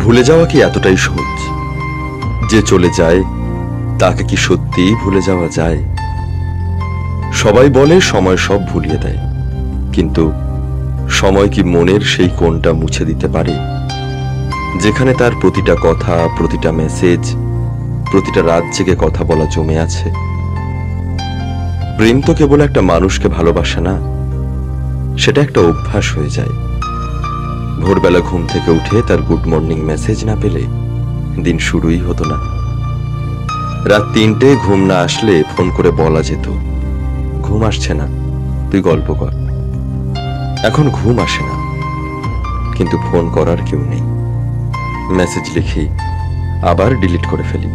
ভুলে যাওয়া কি এতটাই সহজ? যে চলে যায় তাকে কি সত্যিই ভুলে যাওয়া যায়? সবাই বলে সময় সব ভুলিয়ে দেয়, কিন্তু সময় কি মনের সেই কোণটা মুছে দিতে পারে, যেখানে তার প্রতিটা কথা, প্রতিটা মেসেজ, প্রতিটা রাত জেগে কথা বলা জমে আছে? প্রেম তো কেবল একটা মানুষকে ভালোবাসে না, সেটা একটা অভ্যাস হয়ে যায়। ভোরবেলা ঘুম থেকে উঠে তার গুড মর্নিং মেসেজ না পেলে দিন শুরুই হতো না। রাত ৩টে ঘুম না আসলে ফোন করে বলা যেত, ঘুম আসছে না, তুই গল্প কর। এখন ঘুম আসে না, কিন্তু ফোন করার কেউ নেই। মেসেজ লিখি, আবার ডিলিট করে ফেলি,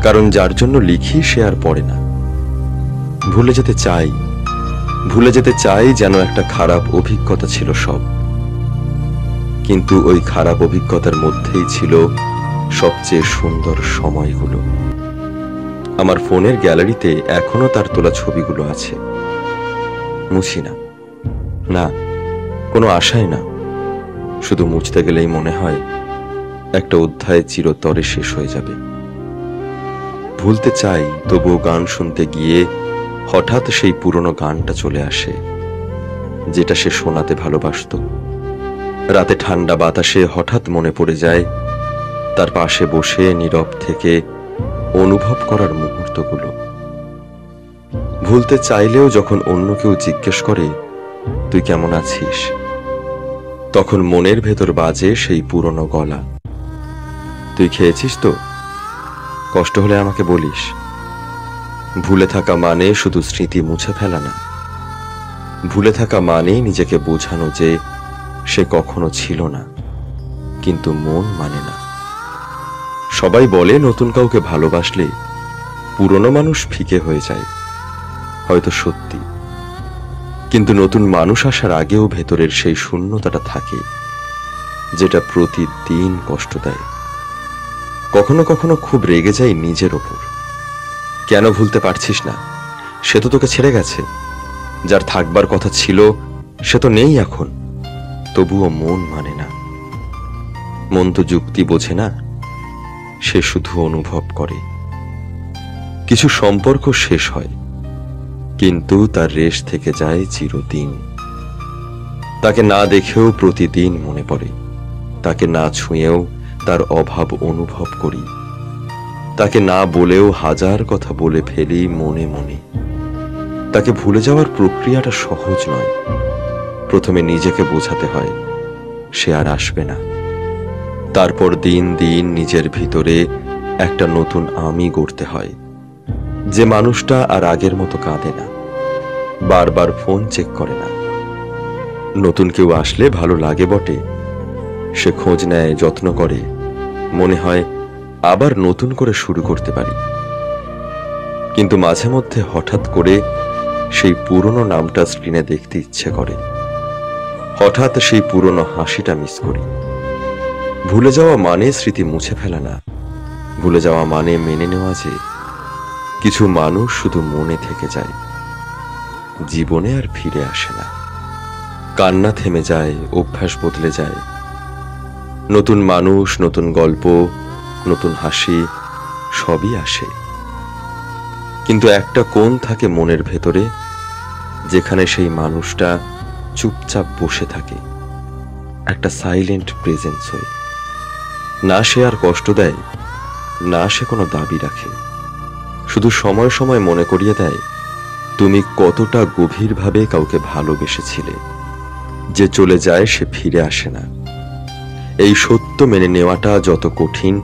কারণ যার জন্য লিখি সে আর পড়ে না। ভুলে যেতে চাই যেন একটা খারাপ অভিজ্ঞতা ছিল সব, কিন্তু ওই খারাপ অভিজ্ঞতার মধ্যেই ছিল সবচেয়ে সুন্দর সময়গুলো। আমার ফোনের গ্যালারিতে এখনো তার তোলা ছবিগুলো আছে, মুছি না, না কোনো আশাই না। শুধু মুছতে গেলেই মনে হয় একটা অধ্যায় চিরতরে শেষ হয়ে যাবে। ভুলতে চাই, তবুও গান শুনতে গিয়ে হঠাৎ সেই পুরনো গানটা চলে আসে, যেটা সে শোনাতে ভালোবাসতো। রাতে ঠান্ডা বাতাসে হঠাৎ মনে পড়ে যায় তার পাশে বসে নীরব থেকে অনুভব করার মুহূর্তগুলো। ভুলতে চাইলেও যখন অন্য কেউ জিজ্ঞেস করে তুই কেমন আছিস, তখন মনের ভেতর বাজে সেই পুরনো গলা, তুই খেয়েছিস তো, কষ্ট হলে আমাকে বলিস। ভুলে থাকা মানে শুধু স্মৃতি মুছে ফেলা না, ভুলে থাকা মানে নিজেকে বোঝানো যে সে কখনো ছিল না, কিন্তু মন মানে না। সবাই বলে নতুন কাউকে ভালোবাসলে পুরনো মানুষ ফিকে হয়ে যায়, হয়তো সত্যি, কিন্তু নতুন মানুষ আসার আগেও ভেতরের সেই শূন্যতাটা থাকে, যেটা প্রতিদিন কষ্ট দেয়। কখনো কখনো খুব রেগে যাই নিজের ওপর, কেন ভুলতে পারছিস না? সে তো তোকে ছেড়ে গেছে, যার থাকবার কথা ছিল সে তো নেই এখন। তবুও মন মানে না। মন তো যুক্তি বোঝে না, সে শুধু অনুভব করে। কিছু সম্পর্ক শেষ হয়, কিন্তু তার রেশ থেকে যায় চিরদিন। তাকে না দেখেও প্রতিদিন মনে পড়ে, তাকে না ছুঁয়েও তার অভাব অনুভব করি, তাকে না বলেও হাজার কথা বলে ফেলি মনে মনে। তাকে ভুলে যাওয়ার প্রক্রিয়াটা সহজ নয়। প্রথমে নিজেকে বোঝাতে হয় সে আর আসবে না, তারপর দিন দিন নিজের ভিতরে একটা নতুন আমি গড়তে হয়, যে মানুষটা আর আগের মতো কাঁদে না, বারবার ফোন চেক করে না। নতুন কেউ আসলে ভালো লাগে বটে, সে খোঁজ নেয়, যত্ন করে, মনে হয় আবার নতুন করে শুরু করতে পারি। কিন্তু মাঝে মধ্যে হঠাৎ করে সেই পুরনো নামটা স্ক্রিনে দেখতে ইচ্ছে করে, হঠাৎ সেই পুরনো হাসিটা মিস করি। ভুলে যাওয়া মানে স্মৃতি মুছে ফেলা না, ভুলে যাওয়া মানে মেনে নেওয়া যে কিছু মানুষ শুধু মনে থেকে যায়, জীবনে আর ফিরে আসে না। কান্না থেমে যায়, অভ্যাস বদলে যায়, নতুন মানুষ, নতুন গল্প, নতুন হাসি সবই আসে। কিন্তু একটা কোণ থাকে মনের ভেতরে, যেখানে সেই মানুষটা চুপচাপ বসে থাকে, একটা সাইলেন্ট প্রেজেন্স হয়ে। না সে আর কষ্ট দেয়, না সে কোনো দাবি রাখে, শুধু সময় সময় মনে করিয়ে দেয় তুমি কতটা গভীরভাবে কাউকে ভালোবেসেছিলে। যে চলে যায় সে ফিরে আসে না, এই সত্য মেনে নেওয়াটা যত কঠিন,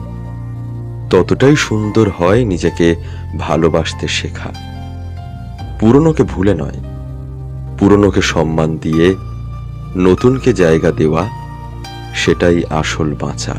ততটাই সুন্দর হয় নিজেকে ভালোবাসতে শেখা। পুরনোকে ভুলে নয়, পুরনোকে সম্মান দিয়ে নতুনকে জায়গা দেওয়া, সেটাই আসল বাঁচা।